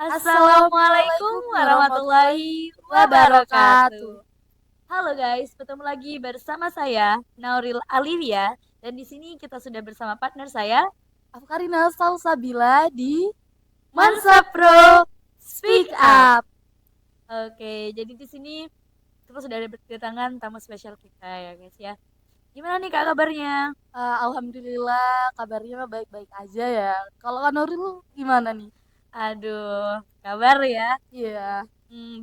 Assalamualaikum Assalamualaikum warahmatullahi warahmatullahi wabarakatuh. wabarakatuh. Halo guys, bertemu lagi bersama saya Nauril Alivia dan di sini kita sudah bersama partner saya Afkarina Salsabila di Mansa Mansa Pro Pro Speak Speak Up. Up. Oke, jadi di sini kita sudah ada berdatangan tamu spesial kita ya guys ya. Gimana nih Kak kabarnya? Alhamdulillah kabarnya mah baik-baik aja ya. Kalau Kak Nuril gimana nih? Aduh, kabar ya? Iya,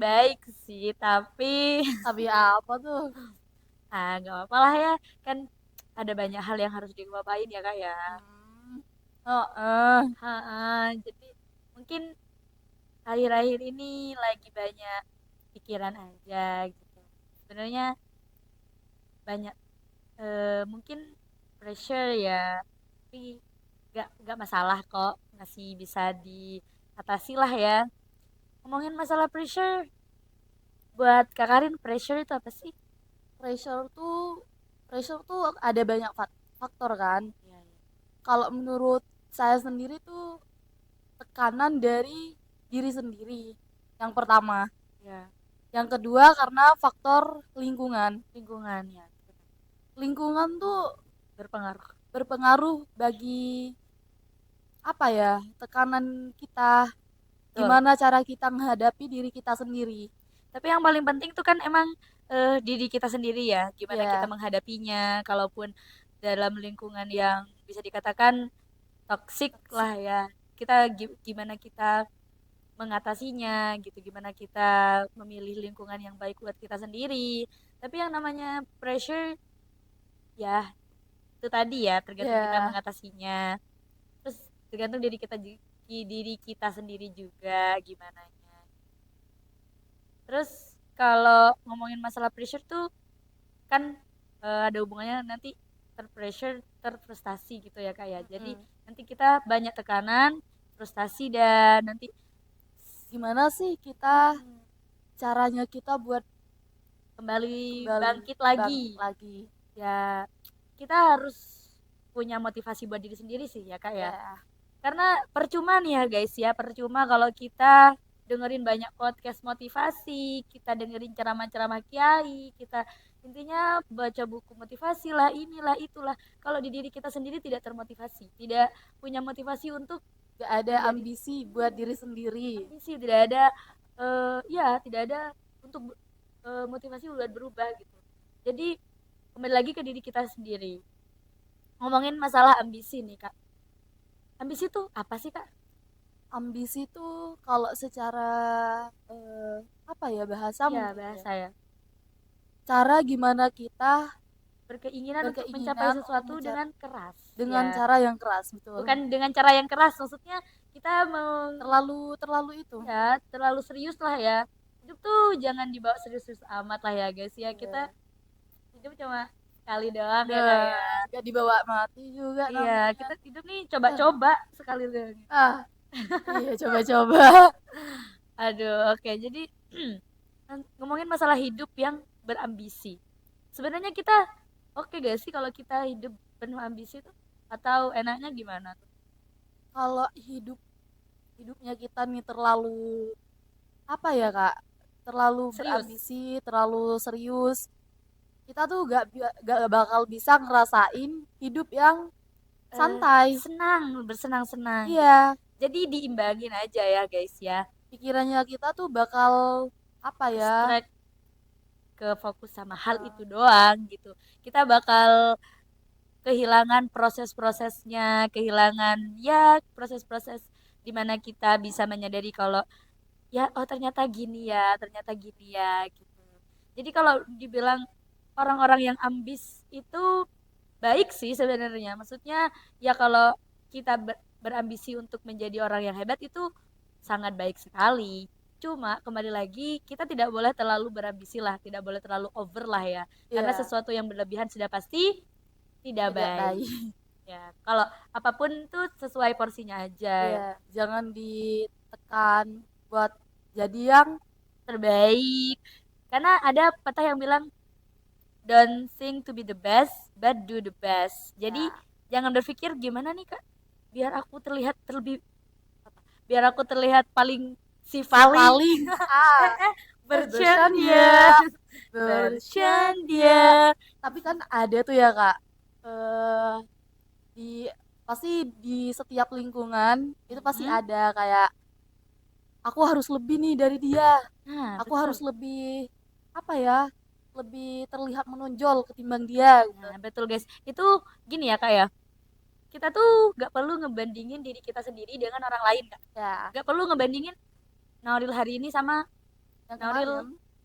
Baik sih, tapi tapi apa tuh? nggak apa-apa lah ya. Kan ada banyak hal yang harus dilupain ya Kak ya. Hmm. Oh, eh. Jadi mungkin akhir-akhir ini lagi banyak pikiran aja gitu. Sebenarnya banyak mungkin pressure ya, tapi nggak masalah kok, masih bisa diatasi lah ya. Ngomongin masalah pressure, buat Kak Karin pressure itu apa sih? Pressure tuh pressure tuh ada banyak faktor kan. Iya, iya. Kalau menurut saya sendiri tuh tekanan dari diri sendiri. Yang pertama. Ya, Yang kedua karena faktor lingkungan. lingkungan ya Lingkungan tuh berpengaruh. berpengaruh bagi apa ya, tekanan kita, Betul. gimana cara kita menghadapi diri kita sendiri. Tapi yang paling penting tuh kan emang diri kita sendiri ya, gimana kita Ya, menghadapinya, kalaupun dalam lingkungan yang bisa dikatakan toksik toksik. lah ya. Kita gimana kita mengatasinya gitu, gimana kita memilih lingkungan yang baik buat kita sendiri. Tapi yang namanya pressure ya itu tadi ya, tergantung kita Ya, mengatasinya. Terus tergantung diri kita sendiri juga gimana. Terus kalau ngomongin masalah pressure tuh kan ada hubungannya nanti terpressure terfrustasi gitu ya kak ya. Jadi mm-mm. nanti kita banyak tekanan, frustasi dan nanti Gimana sih kita caranya kita buat kembali kembali bangkit bangkit lagi. lagi. Ya kita harus punya motivasi buat diri sendiri sih ya kak ya. Ya, Karena percuma nih ya guys ya, percuma kalau kita dengerin banyak podcast motivasi, kita dengerin ceramah-ceramah kiai, kita intinya baca buku motivasi lah, inilah itulah. Kalau di diri kita sendiri tidak termotivasi, tidak punya motivasi untuk gak ada menjadi ambisi buat diri sendiri. ambisi, tidak ada ya tidak ada untuk motivasi buat berubah gitu. Jadi kembali lagi ke diri kita sendiri. Ngomongin masalah ambisi nih kak. Ambisi itu apa sih kak? Ambisi tuh kalau secara eh, apa ya, bahasa Ya mungkin ya, bahasa ya. cara gimana kita Berkeinginan untuk mencapai berkeinginan untuk sesuatu dengan keras dengan ya, cara yang keras, betul. bukan dengan cara yang keras, maksudnya kita mau Terlalu terlalu itu. ya terlalu serius lah ya. Hidup tuh jangan dibawa serius-serius amat lah ya guys ya, kita Iya. hidup cuma sekali doang ya Udah kayak gak dibawa mati juga iya, namanya. kita hidup nih Ah, coba-coba sekali doang. ah, iya, coba-coba. Aduh, oke, jadi ngomongin masalah hidup yang berambisi, sebenarnya kita oke gak sih kalau kita hidup penuh ambisi tuh, atau enaknya gimana tuh? Kalau hidupnya kita nih terlalu apa ya, Kak? Terlalu Serius. berambisi, terlalu serius. Kita tuh gak bakal bisa ngerasain hidup yang santai. Senang, bersenang-senang gitu. Iya, Jadi diimbangin aja ya guys ya. pikirannya kita tuh bakal apa ya? Distract ke fokus sama hal eh, itu doang gitu. Kita bakal kehilangan proses-prosesnya, kehilangan ya proses-proses dimana kita bisa menyadari kalau ya oh ternyata gini ya gitu. Jadi kalau dibilang orang-orang yang ambis itu baik sih sebenarnya. Maksudnya ya kalau kita berambisi untuk menjadi orang yang hebat itu sangat baik sekali. Cuma kembali lagi kita tidak boleh terlalu berambisi lah, tidak boleh terlalu over lah ya. Karena Iya, sesuatu yang berlebihan sudah pasti tidak tidak baik. baik. Ya, kalau apapun tuh sesuai porsinya aja. Iya, jangan ditekan buat jadi yang Terbaik. Karena ada pepatah yang bilang don't think to be the best, but do the best. Jadi ya, jangan berpikir gimana nih Kak, biar aku terlihat terlebih apa? Biar aku terlihat paling si si paling paling bercanda, bercanda bercanda. bercanda. Tapi kan ada tuh ya kak, eh di pasti di setiap lingkungan itu pasti Mm-mm. ada kayak aku harus lebih nih dari dia, Nah, aku harus betul. lebih apa ya, lebih terlihat menonjol ketimbang dia gitu. Nah, betul guys. Itu gini ya kak ya. Kita tuh gak perlu ngebandingin diri kita sendiri dengan orang lain kak. Ya, Gak perlu ngebandingin Nauril hari ini sama yang Nauril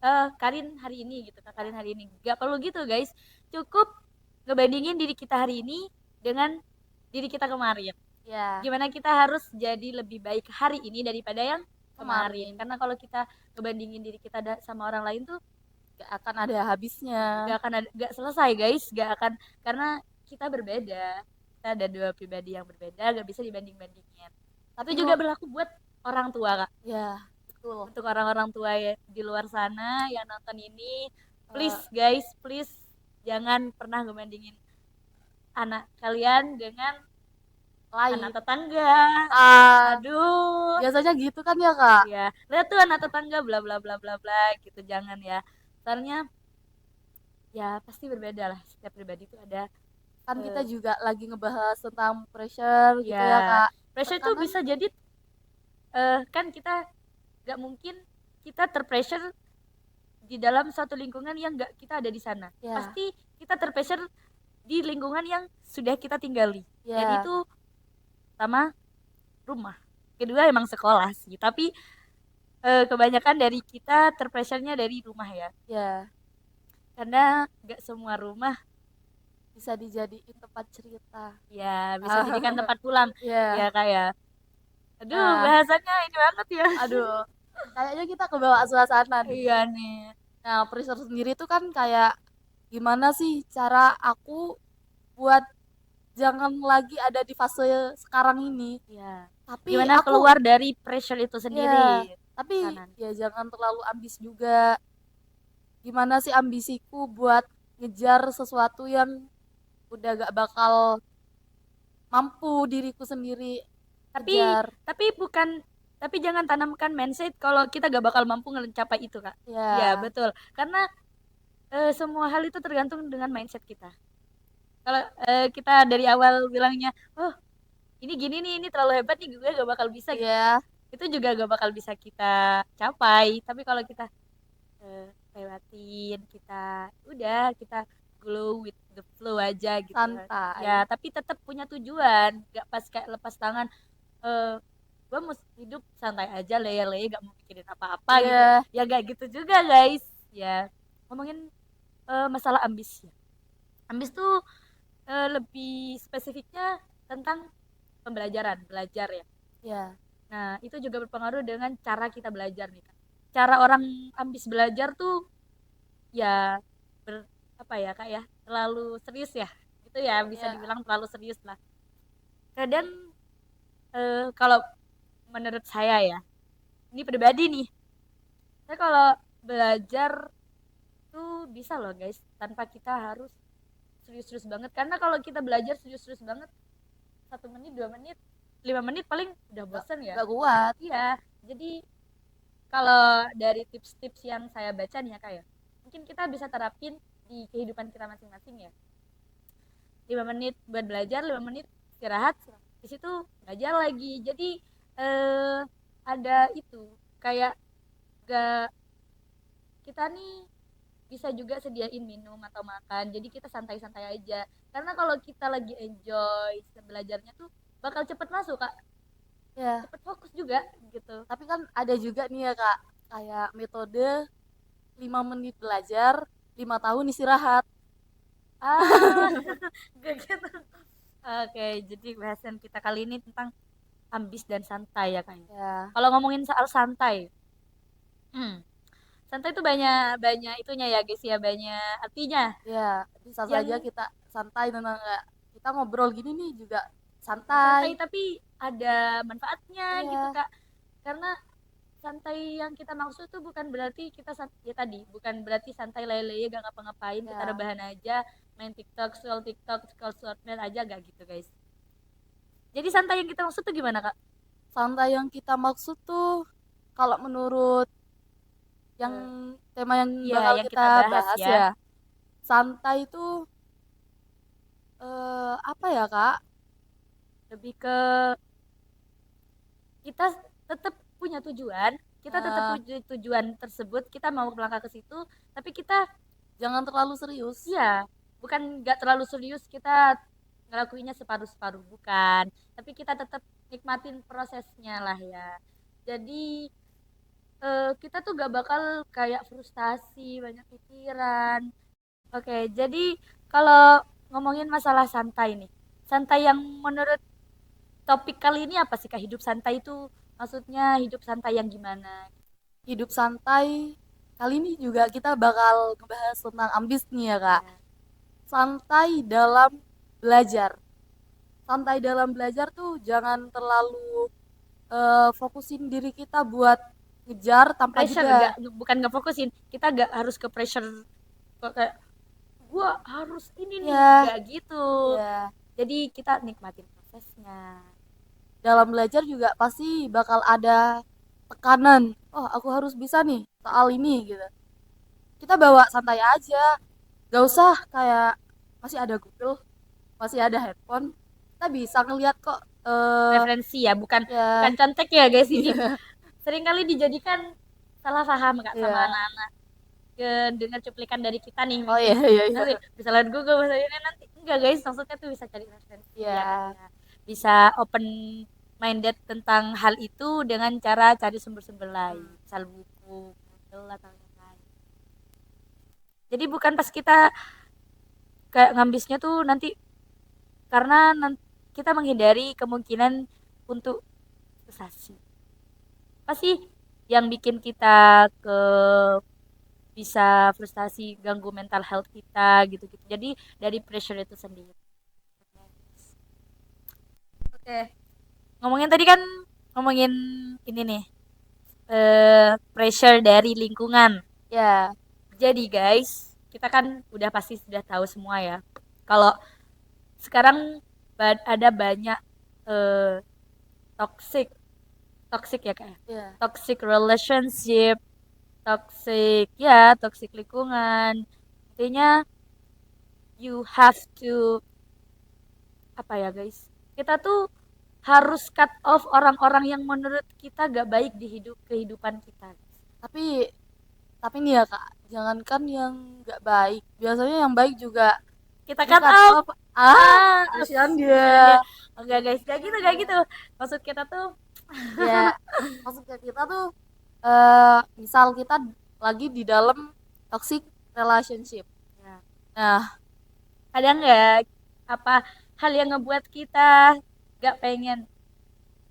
kemarin. Karin hari ini gitu kak. Ya, Karin hari ini. Gak perlu gitu guys. Cukup ngebandingin diri kita hari ini dengan diri kita kemarin. ya Gimana kita harus jadi lebih baik hari ini daripada yang kemarin. kemarin Karena kalau kita ngebandingin diri kita sama orang lain tuh gak akan ada habisnya. gak akan ada, gak selesai guys, gak akan, karena kita berbeda, kita ada dua pribadi yang berbeda, gak bisa dibanding bandingin. Itu Tapi juga berlaku buat orang tua kak, ya betul. untuk orang-orang tua ya di luar sana yang nonton ini, Eh, please guys, please jangan pernah ngebandingin anak kalian dengan anak lain. tetangga. Ah, Aduh, biasanya gitu kan ya kak. ya lihat tuh anak tetangga bla bla bla bla bla gitu, jangan ya, soalnya ya pasti berbeda lah, setiap pribadi itu ada Kan kita eh, juga lagi ngebahas tentang pressure gitu ya ya kak, pressure itu tekanan. bisa jadi kan kita nggak mungkin kita terpressure di dalam suatu lingkungan yang nggak kita ada di sana, Ya, pasti kita terpressure di lingkungan yang sudah kita tinggali, dan ya, itu sama rumah, kedua emang sekolah sih, tapi kebanyakan dari kita terpressure-nya dari rumah ya, ya, karena nggak semua rumah bisa dijadiin tempat cerita. ya bisa jadikan tempat pulang Ya, ya kayak, aduh nah, bahasanya ini banget ya. aduh, kayaknya kita kebawa suasana nih. Iya nih. Nah, pressure sendiri tuh kan kayak gimana sih cara aku buat jangan lagi ada di fase sekarang ini. Ya. Tapi Gimana aku keluar dari pressure itu ya, sendiri? tapi Kanan. ya jangan terlalu ambis juga. Gimana sih ambisiku buat ngejar sesuatu yang udah gak bakal mampu diriku sendiri Tapi kejar. tapi bukan, tapi jangan tanamkan mindset kalau kita gak bakal mampu mencapai itu, Kak. Iya, Ya, betul. Karena semua hal itu tergantung dengan mindset kita. Kalau kita dari awal bilangnya, "Oh, ini gini nih, ini terlalu hebat nih, gue gak bakal bisa," gitu. iya, Itu juga gak bakal bisa kita capai. Tapi kalau kita lewatin, kita udah kita glow with the flow aja gitu kan santai. ya, tapi tetap punya tujuan, gak pas kayak lepas tangan, eh gue mau hidup santai aja leye-leye gak mau mikirin apa-apa gitu Iya, ya, gak gitu juga guys ya. Ngomongin masalah ambis ya, ambis tuh lebih spesifiknya tentang pembelajaran, belajar ya. ya, Nah, itu juga berpengaruh dengan cara kita belajar nih kan. Cara orang ambis belajar tuh ya ber, apa ya kak ya, terlalu serius ya. Itu ya bisa ya, dibilang terlalu serius lah. Kadang kalau menurut saya ya, ini pribadi nih. Saya kalau belajar tuh bisa loh guys, tanpa kita harus serius-serius banget. Karena kalau kita belajar serius-serius banget, 1 menit, 2 menit, 5 menit paling udah bosen ya. gak kuat. Iya, jadi kalau dari tips-tips yang saya baca nih ya kak ya, mungkin kita bisa terapin di kehidupan kita masing-masing ya. 5 menit buat belajar, 5 menit istirahat, di situ belajar lagi. Jadi eh, ada itu kayak gak, kita nih bisa juga sediain minum atau makan. Jadi kita santai-santai aja. Karena kalau kita lagi enjoy belajarnya tuh bakal cepet masuk kak, Ya, cepet fokus juga gitu. tapi kan ada juga nih ya kak, kayak metode 5 menit belajar, 5 tahun istirahat. Ah, gak gitu. Oke, jadi bahasan kita kali ini tentang ambis dan santai ya kayaknya. Ya, Kalau ngomongin soal santai, hmm, santai itu banyak banyak itunya ya guys ya, banyak artinya. ya, bisa saja Yang kita santai tentang nggak, kita ngobrol gini nih juga santai santai. tapi ada manfaatnya gitu Iya, kak. Karena santai yang kita maksud tuh bukan berarti kita ya tadi, bukan berarti santai lele gak ngapa-ngapain, kita ya, rebahan aja, main TikTok, scroll shortman aja, gak gitu guys. Jadi santai yang kita maksud tuh gimana kak? santai yang kita maksud tuh Kalau menurut yang Eh, tema yang Iya, bakal yang kita kita bahas bahas ya. ya, santai itu apa ya Kak? Lebih ke kita tetap punya tujuan, kita tetap Eh, punya tujuan tersebut, kita mau melangkah ke situ, tapi kita jangan terlalu serius. iya, bukan nggak terlalu serius kita ngelakuinnya separuh-separuh, bukan. Tapi kita tetap nikmatin prosesnya lah ya. Jadi kita tuh gak bakal kayak frustasi, banyak pikiran. Oke, jadi kalau ngomongin masalah santai nih, santai yang menurut topik kali ini apa sih Kak? Hidup santai itu maksudnya hidup santai yang gimana? Hidup santai. Kali ini juga kita bakal ngebahas tentang ambis nih ya Kak. Ya. Santai dalam belajar. Santai dalam belajar tuh jangan terlalu fokusin diri kita buat ngejar tanpa Pressure jeda. gak, bukan nggak fokusin, kita gak harus ke pressure kok kayak gua harus ini nih, Ya, gak gitu. ya. Jadi kita nikmatin prosesnya. Dalam belajar juga pasti bakal ada tekanan. Oh, aku harus bisa nih soal ini gitu. Kita bawa santai aja. Gak usah kayak masih ada Google, masih ada handphone. Kita bisa ngeliat kok. Referensi ya, bukan bukan Ya, contek ya guys, ini iya, seringkali dijadikan salah paham Kak sama iya. anak-anak. Dengar cuplikan dari kita nih Oh iya, iya, nanti iya. bisa lihat Google bahasa ini nanti enggak guys, maksudnya tuh bisa cari referensi yang Iya. ya, bisa open minded tentang hal itu dengan cara cari sumber-sumber lain, Hmm. misal buku, Google atau yang lain. Jadi bukan pas kita kayak ngambisnya tuh nanti karena kita menghindari kemungkinan untuk frustasi. Pasti yang bikin kita ke bisa frustasi, ganggu mental health kita gitu-gitu. Jadi dari pressure itu sendiri. Oke, ngomongin tadi kan ngomongin ini nih, pressure dari lingkungan. Ya, Jadi guys, kita kan udah pasti sudah tahu semua ya. Kalau sekarang ada banyak eh, toxic, toxic ya kayak ya. toxic relationship, toxic ya, toxic lingkungan. Intinya you have to apa ya guys? Kita tuh harus cut off orang-orang yang menurut kita gak baik di kehidupan kita. Tapi tapi nih ya Kak, jangankan yang nggak baik. Biasanya yang baik juga Kita di cut cut off. off. Ah, Ah, kasihan kasihan dia. dia. Enggak guys, gak gitu, gak gitu. Maksud kita tuh Ya, maksudnya kita tuh misal kita lagi di dalam toxic relationship. ya, Nah, ada nggak apa hal yang ngebuat kita gak pengen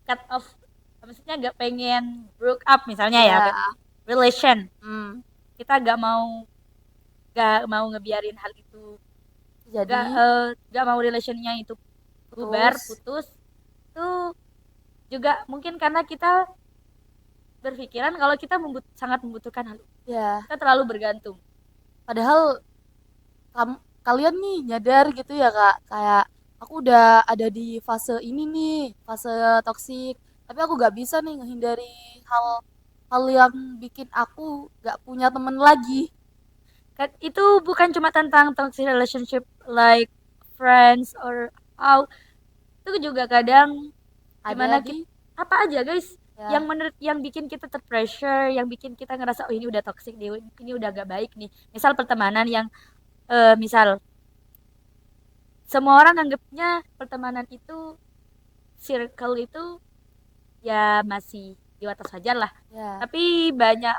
cut off, maksudnya gak pengen broke up misalnya ya, ya, relation. hmm, Kita gak mau ngebiarin hal itu, jadi gak mau relationnya itu bubar, putus. putus. Tuh juga mungkin karena kita berpikiran kalau kita sangat membutuhkan hal itu. Ya, Kita terlalu bergantung. padahal kalian nih nyadar gitu ya Kak, kayak aku udah ada di fase ini nih, fase toksik, tapi aku gak bisa nih menghindari hal hal yang bikin aku gak punya temen lagi. Kan itu bukan cuma tentang toxic relationship like friends or how, itu juga kadang Ada gimana di kita apa aja guys yang ya, menurut yang bikin kita terpressure, yang bikin kita ngerasa oh ini udah toxic nih, ini udah gak baik nih. Misal pertemanan yang misal semua orang anggapnya pertemanan itu circle itu ya masih di atas wajar lah. ya, Tapi banyak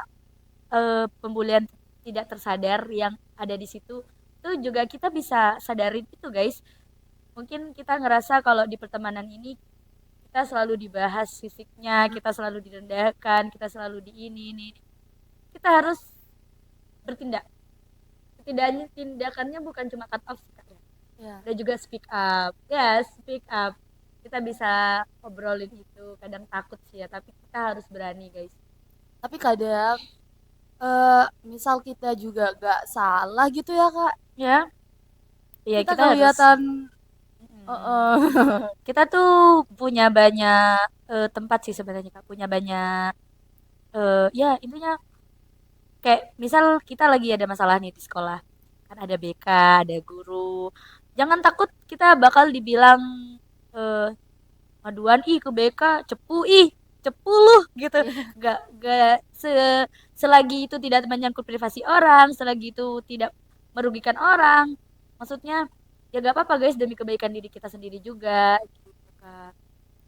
pembulian tidak tersadar yang ada di situ. Itu juga kita bisa sadarin itu guys. Mungkin kita ngerasa kalau di pertemanan ini kita selalu dibahas fisiknya, kita selalu direndahkan, kita selalu di ini. Kita harus bertindak. Setidaknya tindakannya bukan cuma cut off, Kak, ya. ya. Ada juga speak up. Ya, speak up. Kita bisa obrolin itu. Kadang takut sih ya, tapi kita harus berani, guys. Tapi kadang misal kita juga gak salah gitu ya Kak, Ya, ya kita kita harus. kelihatan Mm. Kita tuh punya banyak tempat sih sebenarnya Kak, punya banyak ya intinya kayak misal kita lagi ada masalah nih di sekolah, kan ada BK, ada guru, jangan takut kita bakal dibilang eh, aduan ih ke BK ih cepu lu gitu. Iya. Gak selagi itu tidak menyangkut privasi orang, selagi itu tidak merugikan orang, maksudnya ya gak apa-apa guys, demi kebaikan diri kita sendiri juga gitu Kak.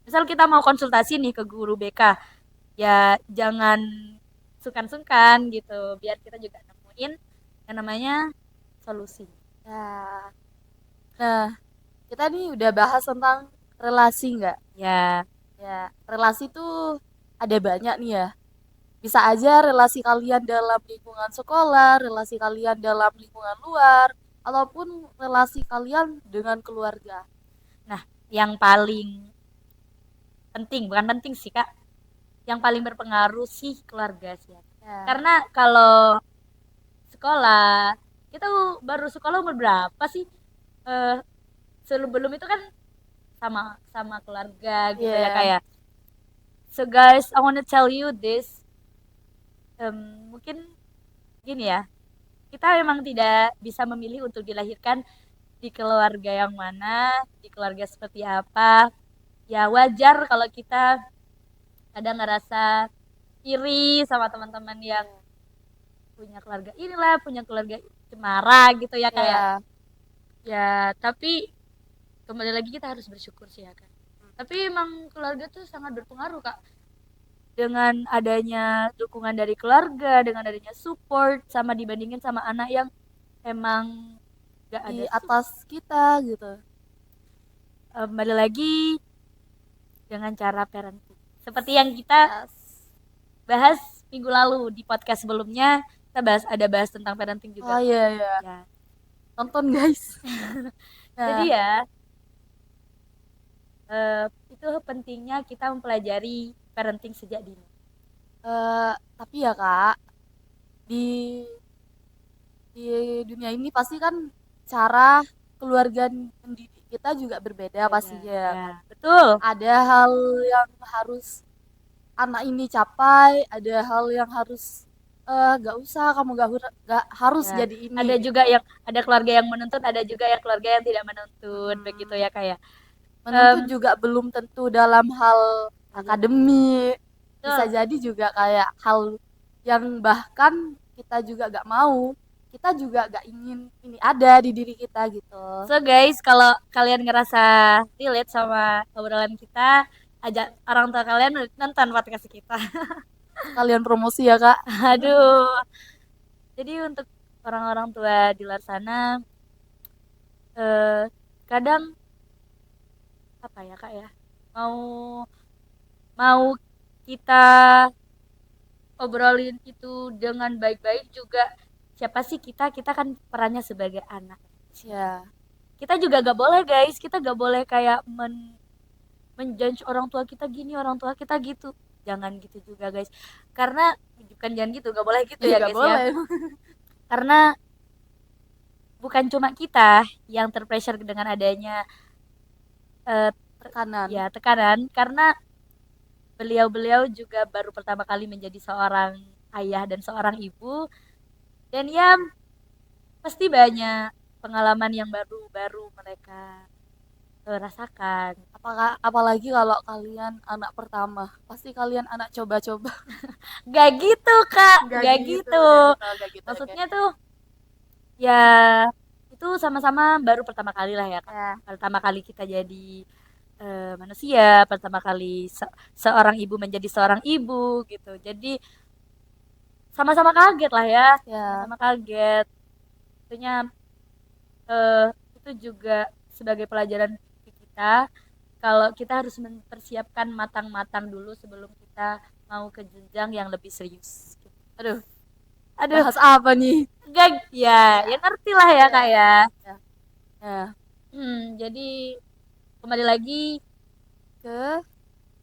Misal kita mau konsultasi nih ke guru BK, ya jangan sungkan-sungkan gitu, biar kita juga nemuin yang namanya solusi. Ya. Nah, kita nih udah bahas tentang relasi nggak? Ya, Ya, relasi tuh ada banyak nih ya. Bisa aja relasi kalian dalam lingkungan sekolah, relasi kalian dalam lingkungan luar, ataupun relasi kalian dengan keluarga. nah yang paling penting, bukan penting sih Kak, yang paling berpengaruh sih keluarga sih ya. Ya, Karena kalau sekolah, kita baru sekolah umur berapa sih? Eh, Sebelum itu kan sama sama keluarga gitu ya iya, kayak. So guys, I wanna tell you this. Mungkin gini ya, kita memang tidak bisa memilih untuk dilahirkan di keluarga yang mana, di keluarga seperti apa. Ya wajar kalau kita kadang ngerasa iri sama teman-teman yang iya, punya keluarga inilah, punya keluarga cemara gitu ya kayak. iya. Ya, tapi kembali lagi kita harus bersyukur sih ya kan. Tapi emang keluarga tuh sangat berpengaruh Kak. Dengan adanya dukungan dari keluarga, dengan adanya support, sama dibandingin sama anak yang emang gak Di ada atas kita gitu. kembali lagi dengan cara parenting. Seperti yang kita Yes. bahas minggu lalu di podcast sebelumnya, kita bahas tentang parenting juga Oh kok. iya iya. Ya. Tonton guys. Jadi Nah, ya, eh, itu pentingnya kita mempelajari parenting sejak dini. tapi ya Kak, di di dunia ini pasti kan cara keluarga mendidik kita juga berbeda Beda, pastinya ya ya. kan. Betul. Ada hal yang harus anak ini capai, ada hal yang harus gak usah kamu gak harus Ya, jadi ini ada juga gitu. yang ada keluarga yang menuntut, ada juga yang keluarga yang tidak menuntut, begitu Hmm, ya kayak. menuntut juga belum tentu dalam hal Akademik. akademik, bisa Betul. jadi juga kayak hal yang bahkan kita juga gak mau, kita juga gak ingin ini ada di diri kita gitu. So guys, kalau kalian ngerasa relate sama obrolan kita, ajak orang tua kalian nonton podcast kita. Sekalian promosi ya Kak. Aduh. Jadi untuk orang-orang tua di luar sana, eh, kadang apa ya Kak ya, mau mau kita obrolin itu dengan baik-baik juga, siapa sih kita kan perannya sebagai anak di sini. Ya, Kita juga gak boleh guys, kita gak boleh kayak menjudge orang tua kita gini, orang tua kita gitu, jangan gitu juga guys, karena bukan jangan gitu, gak boleh gitu ya ya gak guys ya, boleh. karena bukan cuma kita yang terpressure dengan adanya eh, Tekanan. ya tekanan, karena beliau-beliau juga baru pertama kali menjadi seorang ayah dan seorang ibu, dan ya pasti banyak pengalaman yang baru-baru mereka rasakan. Apakah apalagi kalau kalian anak pertama, pasti kalian anak coba-coba. Gak gitu kak, Gak gak gitu, gitu, gak gitu, gak gitu. Oke. maksudnya tuh ya itu sama-sama baru pertama kali lah ya kak, Ya, pertama kali kita jadi manusia, pertama kali seorang ibu menjadi seorang ibu gitu, jadi sama-sama kaget lah ya, ya, sama-sama kaget. Tentunya eh, itu juga sebagai pelajaran bagi kita kalau kita harus mempersiapkan matang-matang dulu sebelum kita mau ke jenjang yang lebih serius. aduh, Aduh, bahas apa nih? gak ya, Ya, ya ngerti lah ya kak ya, ya. ya, ya. Jadi kembali lagi Ke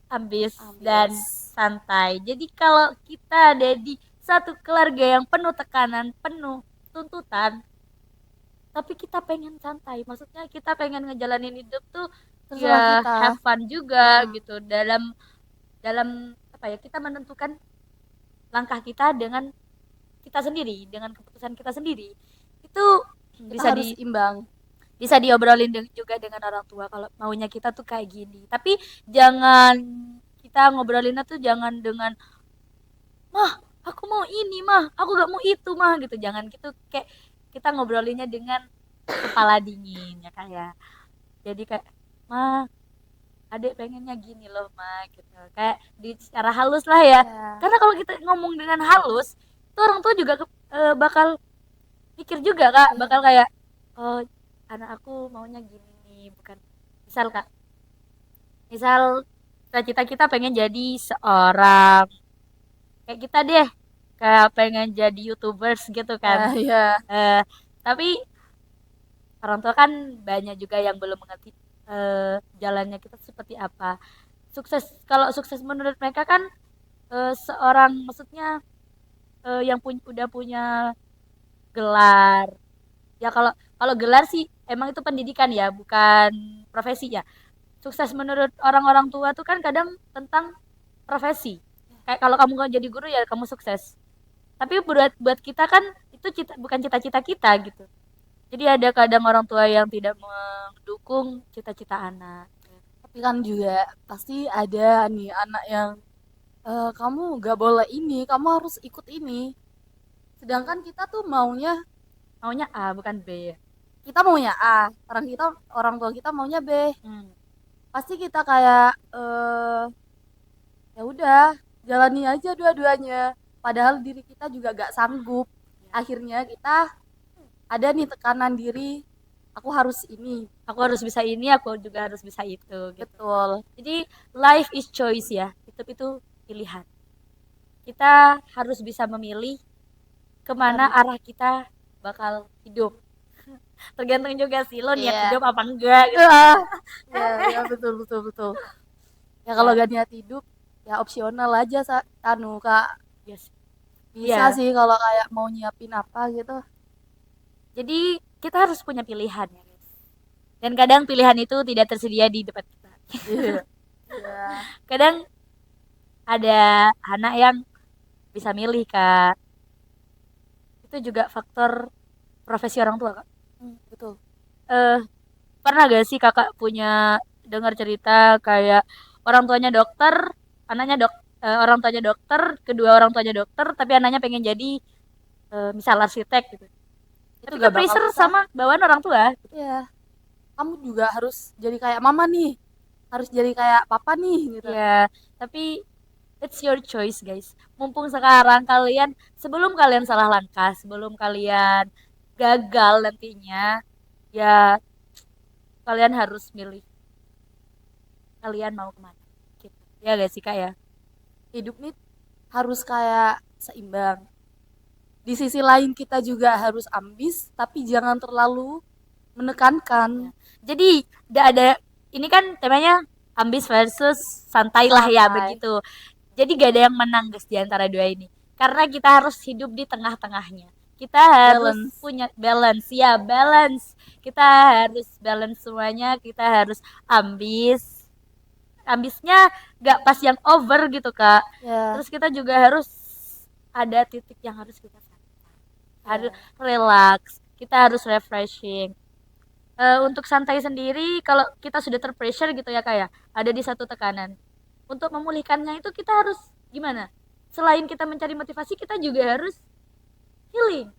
ambis dan ambias. santai. Jadi kalau kita ada di satu keluarga yang penuh tekanan, penuh tuntutan, tapi kita pengen santai, maksudnya kita pengen ngejalanin hidup tuh ya Terserah kita. have fun juga Mm-mm. gitu, dalam dalam apa ya, kita menentukan langkah kita dengan kita sendiri, dengan keputusan kita sendiri. Itu Kita bisa harus imbang. bisa diobrolin juga dengan orang tua kalau maunya kita tuh kayak gini. Tapi jangan kita ngobrolinnya tuh jangan dengan mah aku mau ini mah aku gak mau itu mah gitu, jangan gitu, kayak kita ngobrolinnya dengan kepala dingin ya kayak, jadi kayak mah adek pengennya gini loh mah gitu, kayak di secara halus lah ya, Ya, karena kalau kita ngomong dengan halus tuh orang tua juga bakal mikir juga kak, bakal ya, kayak oh anak aku maunya gini nih, bukan misal kak, misal cita-cita kita pengen jadi seorang kayak kita deh, kayak pengen jadi YouTubers gitu kan. ya, ya. eh tapi orang tua kan banyak juga yang belum mengerti jalannya kita seperti apa. Sukses, kalau sukses menurut mereka kan seorang maksudnya yang udah punya gelar. Ya kalau kalau gelar sih emang itu pendidikan ya, bukan profesi ya. Sukses menurut orang-orang tua tuh kan kadang tentang profesi. Kayak kalau kamu nggak jadi guru ya kamu sukses. Tapi buat kita kan itu bukan cita-cita kita gitu. Jadi ada kadang orang tua yang tidak mendukung cita-cita anak. Tapi kan juga pasti ada nih anak yang kamu gak boleh ini, kamu harus ikut ini. Sedangkan kita tuh maunya, Maunya A bukan B ya. kita maunya A, orang tua kita maunya B. Hmm. Pasti kita kayak ya udah jalani aja dua-duanya. Padahal diri kita juga gak sanggup. Akhirnya kita ada nih tekanan diri, aku harus ini. Aku harus bisa ini, aku juga harus bisa itu gitu. Betul. Jadi life is choice ya. Itu pilihan. Kita harus bisa memilih kemana Harus. arah kita bakal hidup. Tergantung juga sih lo niat Iya. hidup apa enggak gitu. Yeah. Ya, ya betul betul betul. Ya kalau Ya, gak niat hidup, ya opsional aja anu Kak. yes. Bisa Ya. sih kalau kayak mau nyiapin apa gitu. Jadi kita harus punya pilihan ya, guys. Dan kadang pilihan itu tidak tersedia di depan kita. Iya. Iya. Kadang ada anak yang bisa milih, Kak. Itu juga faktor profesi orang tua, Kak. Betul. Eh, pernah gak sih Kakak punya dengar cerita kayak orang tuanya dokter, anaknya orang tuanya dokter, kedua orang tuanya dokter, tapi anaknya pengen jadi misal arsitek gitu. Itu Tapi ke gak bakal pressure bisa. sama bawaan orang tua. Iya. Kamu juga harus jadi kayak mama nih. Harus jadi kayak papa nih gitu. Ya, tapi it's your choice, guys. Mumpung sekarang kalian, sebelum kalian salah langkah, sebelum kalian gagal nantinya, ya kalian harus milih kalian mau kemana. Gitu. Ya gak sih kak ya? Hidup nih harus kayak seimbang. Di sisi lain kita juga harus ambis, tapi jangan terlalu menekankan. Ya. Jadi gak ada, ini kan temanya ambis versus santai lah ya Santai. begitu. Jadi gak ada yang menang guys di antara dua ini. Karena kita harus hidup di tengah-tengahnya. Kita harus Balance. punya balance, ya balance. Kita harus balance semuanya. Kita harus ambis. Ambisnya gak pas yang over gitu kak. Ya. Terus kita juga harus ada titik yang harus kita santai. Harus Ya. relax. Kita harus refreshing. Untuk santai sendiri, kalau kita sudah terpressure gitu ya kayak ada di satu tekanan. Untuk memulihkannya itu kita harus gimana? Selain kita mencari motivasi, kita juga harus healing.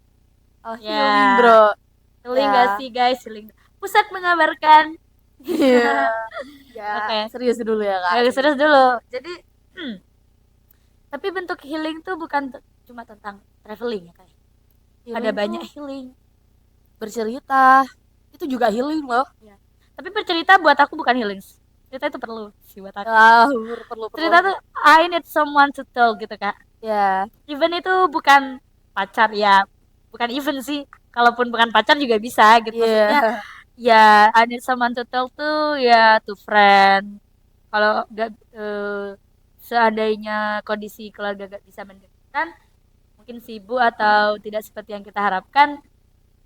Oh, healing, Ya, bro. healing gak Ya. sih guys? Healing. Pusat mengabarkan. Iya. Ya, Oke, serius dulu ya, Kak. okay. Serius. Serius dulu. Jadi, tapi bentuk healing tuh bukan cuma tentang traveling ya kayak. Ada Healing banyak tuh healing. bercerita. Itu juga healing loh. Ya. Tapi bercerita buat aku bukan healing. Cerita itu perlu sih buat aku. Ya, perlu perlu. Cerita tuh I need someone to tell gitu kak. Ya. Even itu bukan pacar ya, bukan even sih, kalaupun bukan pacar juga bisa gitu, maksudnya Iya. ya I need someone to tell tuh ya to friend, kalau nggak seandainya kondisi keluarga gak bisa mendengarkan, mungkin sibuk atau tidak seperti yang kita harapkan,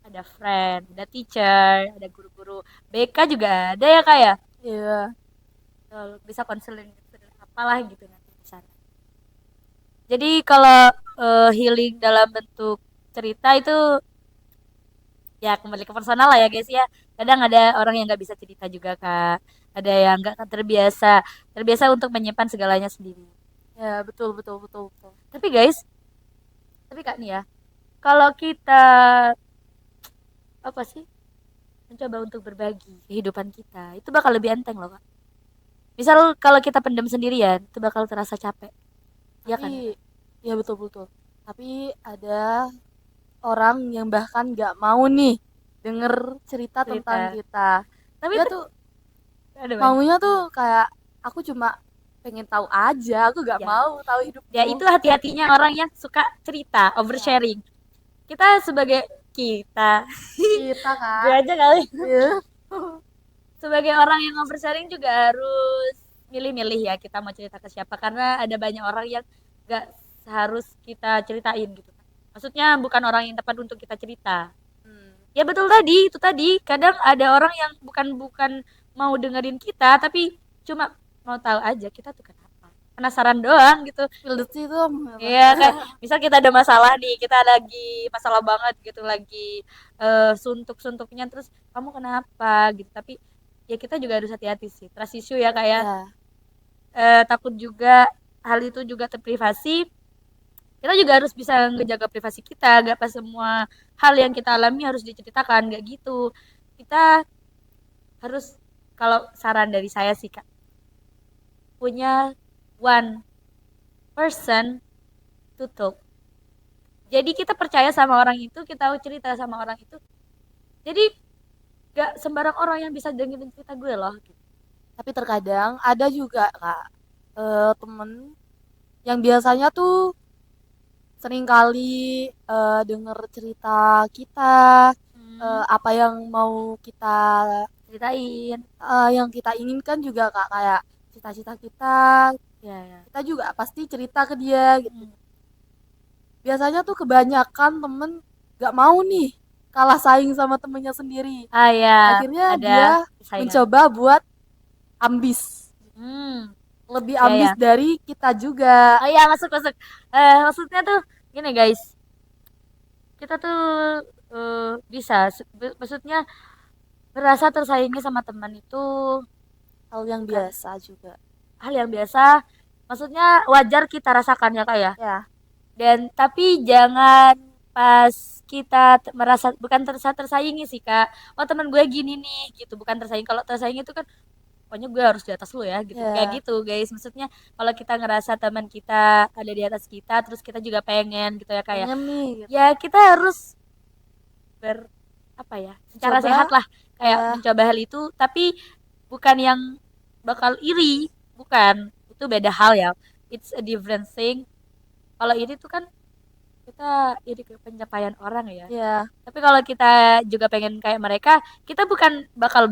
ada friend, ada teacher, ada guru-guru BK juga ada ya kak ya. Iya. Bisa konseling apalah gitu nanti di sana. Jadi kalau healing dalam bentuk cerita itu ya kembali ke personal lah ya guys ya. Kadang ada orang yang nggak bisa cerita juga kak. Ada yang nggak terbiasa, terbiasa untuk menyimpan segalanya sendiri. Ya, betul betul betul betul. Tapi guys, tapi kak nih ya, kalau kita apa sih mencoba untuk berbagi kehidupan kita, itu bakal lebih enteng loh kak. Misal kalau kita pendem sendirian, itu bakal terasa capek. Iya kan ya Tapi kak? ya betul betul. Tapi ada orang yang bahkan nggak mau nih denger cerita tentang Cerita. kita. Tapi Dia tuh ada man. maunya tuh kayak aku cuma pengen tahu aja, aku nggak Ya, mau tahu ya hidupmu. itu hati-hatinya orang yang suka cerita, Ya, oversharing. Kita sebagai kita, kita gue kak. aja kali. Iya. Sebagai orang yang oversharing juga harus milih-milih ya kita mau cerita ke siapa karena ada banyak orang yang gak harus kita ceritain gitu. Maksudnya bukan orang yang tepat untuk kita cerita. Hmm. Ya betul tadi, itu tadi. Kadang ada orang yang bukan bukan mau dengerin kita tapi cuma mau tahu aja kita tuh kenapa. Penasaran doang gitu. Spill the tea dong. Apa? Iya kayak misal kita ada masalah nih, kita lagi masalah banget gitu, lagi suntuk-suntuknya terus kamu kenapa gitu. Tapi ya kita juga harus hati-hati sih. Trust issue ya kayak Ya, takut juga hal itu juga terprivasi. Kita juga harus bisa ngejaga privasi kita, gak pas semua hal yang kita alami harus diceritakan, gak gitu. Kita harus kalau saran dari saya sih Kak, punya one person to talk. Jadi kita percaya sama orang itu, kita cerita sama orang itu. Jadi gak sembarang orang yang bisa dengerin cerita gue loh. Gitu. tapi terkadang ada juga kak temen yang biasanya tuh sering kali denger cerita kita, Hmm, apa yang mau kita ceritain. yang kita inginkan juga kak, kayak cita-cita kita Ya, ya. kita juga pasti cerita ke dia gitu. Hmm. Biasanya tuh kebanyakan temen gak mau nih kalah saing sama temennya sendiri, Ah ya, akhirnya ada dia persaingan. mencoba buat ambis, Hmm, lebih ya ambis ya. dari kita juga. Oh ya masuk masuk. Maksudnya tuh gini guys, kita tuh bisa, maksudnya merasa tersaingi sama teman itu Hal yang bukan biasa juga. hal yang biasa. Maksudnya wajar kita rasakan ya kak ya. Ya, Dan tapi jangan pas kita merasa bukan tersaingi sih kak. Oh teman gue gini nih gitu, bukan tersaing. Kalau tersaing itu kan pokoknya gue harus di atas lu ya gitu. Kayak ya, gitu guys. Maksudnya kalau kita ngerasa teman kita ada di atas kita, terus kita juga pengen gitu ya kayak. pengen nih gitu. Ya kita harus ber apa ya? Secara Coba sehat lah kayak ya, mencoba hal itu, tapi bukan yang bakal iri, bukan. Itu beda hal ya. It's a different thing. Kalau iri tuh kan kita iri ke pencapaian orang ya. ya, Tapi kalau kita juga pengen kayak mereka, kita bukan bakal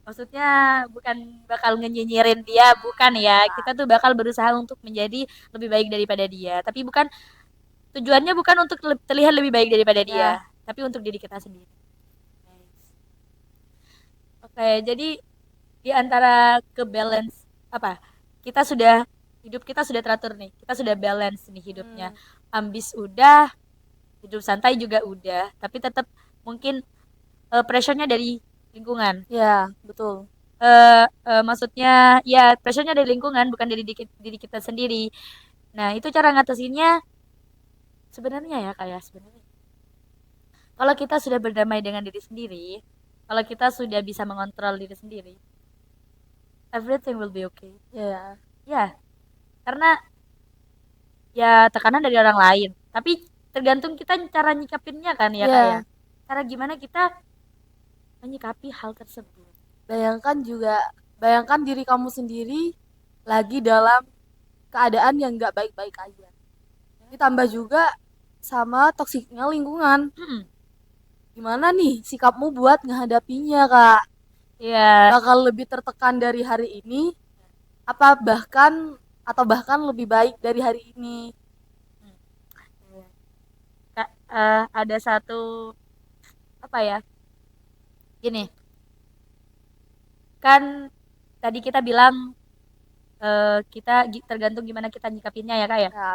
maksudnya bukan bakal ngenyinyirin dia, bukan ya. Kita tuh bakal berusaha untuk menjadi lebih baik daripada dia. Tapi bukan tujuannya bukan untuk terlihat lebih baik daripada dia, ya, tapi untuk diri kita sendiri. Oke, jadi di antara ke balance apa? Kita sudah hidup kita sudah teratur nih. Kita sudah balance nih hidupnya. hmm, Ambis udah, hidup santai juga udah, tapi tetap mungkin pressure-nya dari lingkungan. ya, betul. Maksudnya ya pressure-nya dari lingkungan bukan dari diri kita sendiri. Nah, itu cara ngatasinnya sebenarnya ya kayak sebenarnya. Kalau kita sudah berdamai dengan diri sendiri, kalau kita sudah bisa mengontrol diri sendiri, everything will be okay. Ya, Ya, karena ya tekanan dari orang lain. Tapi tergantung kita cara nyikapinnya kan ya kak ya. ya. Cara gimana kita menyikapi hal tersebut. Bayangkan juga, bayangkan diri kamu sendiri lagi dalam keadaan yang nggak baik-baik aja. Ditambah juga sama toksiknya lingkungan. Hmm, Gimana nih sikapmu buat ngehadapinya, Kak? ya, Bakal lebih tertekan dari hari ini, apa bahkan atau bahkan lebih baik dari hari ini? hmm, ya. Kak, ada satu apa ya? Gini, kan tadi kita bilang kita tergantung gimana kita nyikapinnya ya kak ya. Ya,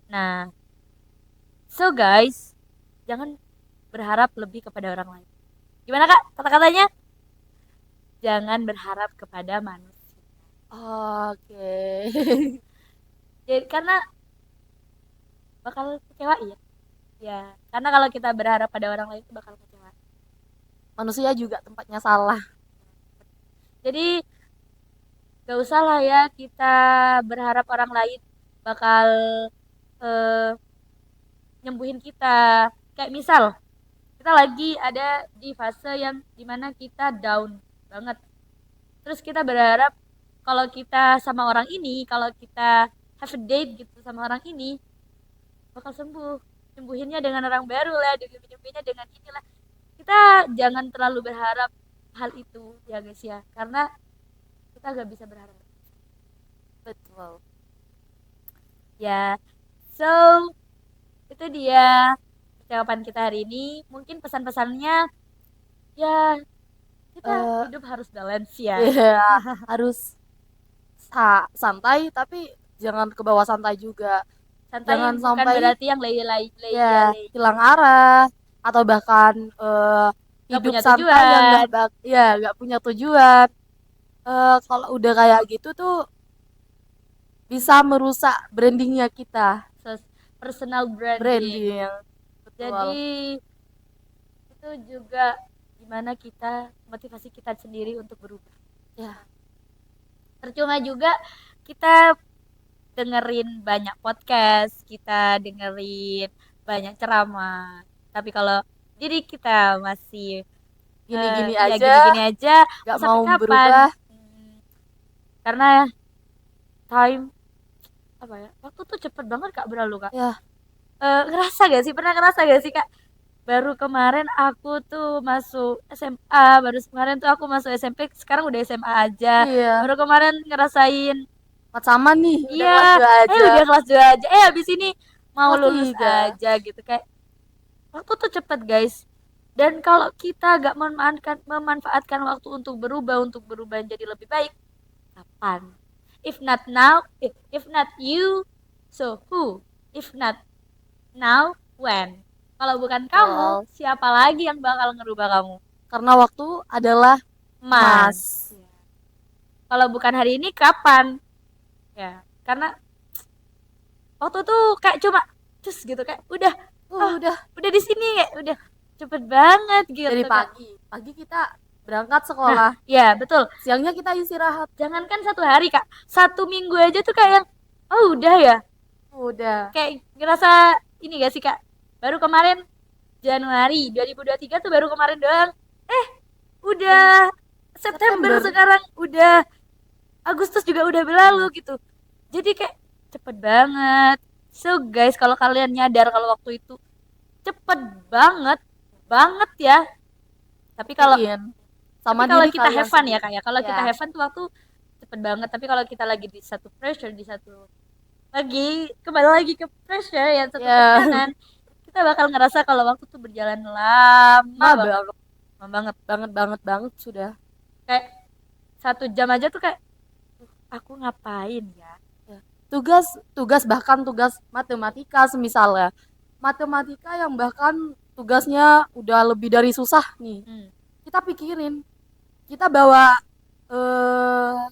Nah, so guys, jangan berharap lebih kepada orang lain. Gimana Kak kata-katanya? Jangan berharap kepada manusia. Oke. Jadi karena bakal kecewa ya. Ya, karena kalau kita berharap pada orang lain itu bakal kecewa. Manusia juga tempatnya salah. Jadi gak usah lah ya kita berharap orang lain bakal eh, nyembuhin kita. Kayak misal kita lagi ada di fase yang dimana kita down banget. Terus kita berharap kalau kita sama orang ini, kalau kita have a date gitu sama orang ini, bakal sembuh. Sembuhinnya dengan orang baru lah, nyembuhinnya dengan inilah. Kita jangan terlalu berharap hal itu ya guys ya, karena kita gak bisa berharap. Betul. Ya, so itu dia jawaban kita hari ini. Mungkin pesan-pesannya ya kita Eh, hidup harus balance ya. ya harus santai tapi jangan ke bawah santai juga. Santai Jangan bukan sampai berarti yang lay-lay ya lay. hilang arah atau bahkan Gak hidup punya santai yang tujuan. nggak punya tujuan. Kalau udah kayak gitu tuh bisa merusak brandingnya kita. Personal branding. Branding, Jadi betul. itu juga gimana kita motivasi kita sendiri untuk berubah. Ya, Percuma juga kita dengerin banyak podcast, kita dengerin banyak ceramah. Tapi kalau diri kita masih gini-gini ya aja, gini-gini aja, nggak mau mau sampai kapan? berubah. Hmm, karena time apa ya? Waktu tuh cepet banget Kak berlalu Kak. Ya, Ngerasa gak sih? Pernah ngerasa gak sih Kak? Baru kemarin aku tuh masuk SMA, baru kemarin tuh aku masuk SMP, sekarang udah SMA aja. iya. Baru kemarin ngerasain, Mat sama nih, udah iya, kelas 2 aja. udah kelas 2 aja. Habis ini mau Kelas lulus 3. aja gitu. Kayak waktu tuh cepet guys. Dan kalau kita gak memanfaatkan waktu untuk berubah jadi lebih baik, kapan? If not now, if not you, so who? If not now, when? Kalau bukan kamu, Betul. siapa lagi yang bakal ngerubah kamu? Karena waktu adalah Mas. emas. Kalau bukan hari ini, kapan? Ya, karena waktu tuh kayak cuma cus gitu kayak udah ah Udah udah di sini kayak udah cepet banget dari gitu Kak. pagi. Pagi kita berangkat Nah, sekolah. ya betul. Siangnya kita istirahat. Jangankan 1 hari Kak, 1 minggu aja tuh kayak yang oh udah ya. Udah. Kayak ngerasa ini gak sih Kak? Baru kemarin Januari 2023 tuh baru kemarin doang. Udah Udah September September. sekarang, udah Agustus juga udah berlalu gitu. Jadi kayak cepet banget. So guys, kalau kalian nyadar kalau waktu itu cepet banget, banget ya. Tapi kalau Buktiin tapi sama kalau diri kita kalian have fun ya sendiri. kayak kalau kita Ya. have fun tuh waktu cepet banget. Tapi kalau kita lagi di satu pressure, di satu lagi kembali lagi ke pressure ya satu Ya. tekanan, kita bakal ngerasa kalau waktu tuh berjalan lama Ma banget, banget, lama banget. banget, banget, banget sudah. Kayak 1 jam aja tuh kayak aku ngapain ya? Ya. Tugas, tugas bahkan tugas matematika semisalnya. Matematika yang bahkan tugasnya udah lebih dari susah nih. Hmm, Kita pikirin, kita bawa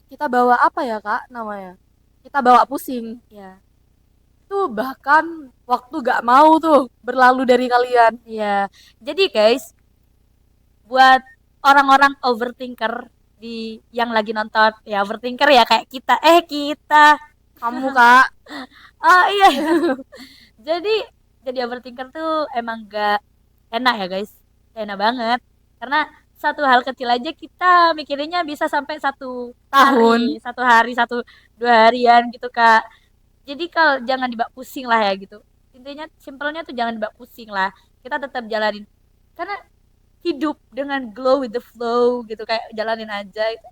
kita bawa apa ya Kak namanya? Kita bawa pusing. ya, Tuh bahkan waktu gak mau tuh berlalu dari kalian. ya. Jadi guys, buat orang-orang overthinker yang lagi nonton ya overthinker ya kayak kita Kamu Kak, oh iya jadi overthinker tuh emang gak enak ya guys, gak enak banget karena satu hal kecil aja kita mikirinnya bisa sampai tahun. 1 hari 1 2 harian gitu kak. Jadi kalau jangan dibawa pusing lah ya gitu, intinya simpelnya tuh jangan dibawa pusing lah, kita tetap jalanin karena hidup dengan glow with the flow gitu kayak jalanin aja itu.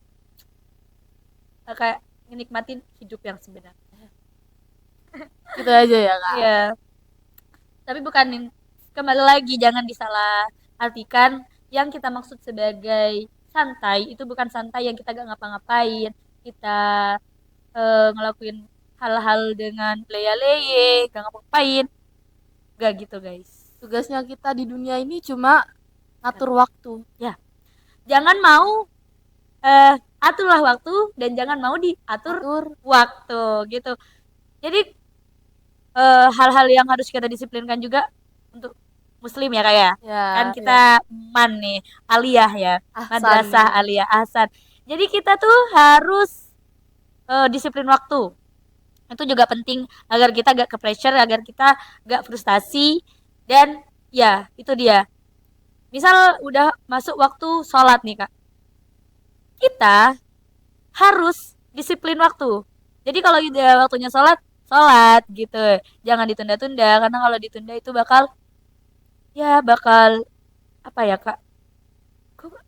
Kayak menikmatin hidup yang sebenarnya. Gitu aja ya Kak. Iya, tapi bukan kembali lagi jangan disalah artikan yang kita maksud sebagai santai itu bukan santai yang kita gak ngapa-ngapain, kita ngelakuin hal-hal dengan leye-leye, gak ngapain, gak gitu guys. Tugasnya kita di dunia ini cuma ngatur waktu. Ya, jangan mau eh aturlah waktu dan jangan mau diatur Atur. waktu gitu. Jadi hal-hal yang harus kita disiplinkan juga untuk muslim ya kayak kan Ya, kita ya. man nih aliyah ya, Ahsan madrasah nih. aliyah ahsan. Jadi kita tuh harus disiplin waktu. Itu juga penting agar kita gak ke pressure, agar kita gak frustasi dan ya itu dia. Misal udah masuk waktu sholat nih kak, kita harus disiplin waktu. Jadi kalau udah waktunya sholat, sholat gitu. Jangan ditunda-tunda karena kalau ditunda itu bakal apa ya kak?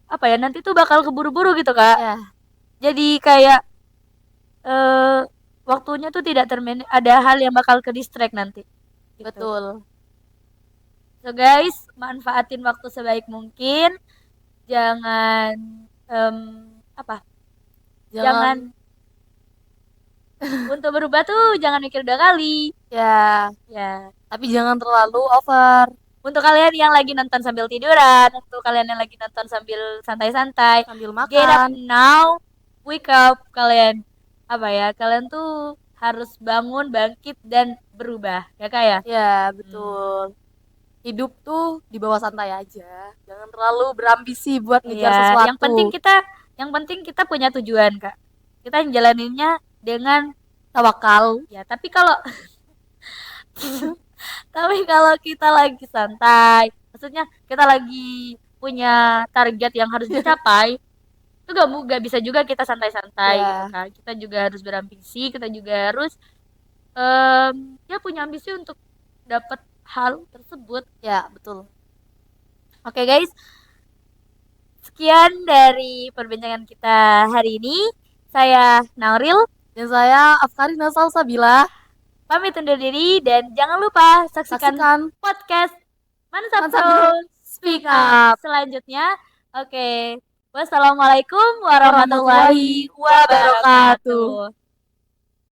Apa ya nanti tuh bakal keburu-buru gitu kak. Ya, Jadi kayak eh waktunya tuh tidak termanage. Ada hal yang bakal ke distract nanti. Gitu. betul. So guys, manfaatin waktu sebaik mungkin. Jangan em, apa? Jangan Jangan untuk berubah tuh jangan mikir 2 kali. ya, Ya. tapi jangan terlalu over Untuk kalian yang lagi nonton sambil tiduran, untuk kalian yang lagi nonton sambil santai-santai, sambil get up makan. now, wake up kalian. Apa ya? Kalian tuh harus bangun, bangkit dan berubah, ya kak ya? Ya, Hmm. betul. Hidup tuh di bawah santai aja. Jangan terlalu berambisi buat Iya, ngejar yang penting sesuatu. kita yang penting kita punya tujuan, Kak. Kita jalaninnya dengan Tawakal. ya, tapi kalau kita lagi santai, maksudnya kita lagi punya target yang harus dicapai, itu gak bisa juga kita santai-santai gitu Ya, kan. Kita juga harus berambisi, kita juga harus ya punya ambisi untuk dapat hal tersebut. ya, betul. Oke guys, sekian dari perbincangan kita hari ini. Saya Nauril, Dan saya Afkarina Salsabila. pamit undur diri dan jangan lupa saksikan Saksikan podcast Mansabro Mansabro Speak Speak Up Up. selanjutnya. Oke, wassalamualaikum warahmatullahi Warahmatullahi wabarakatuh. wabarakatuh.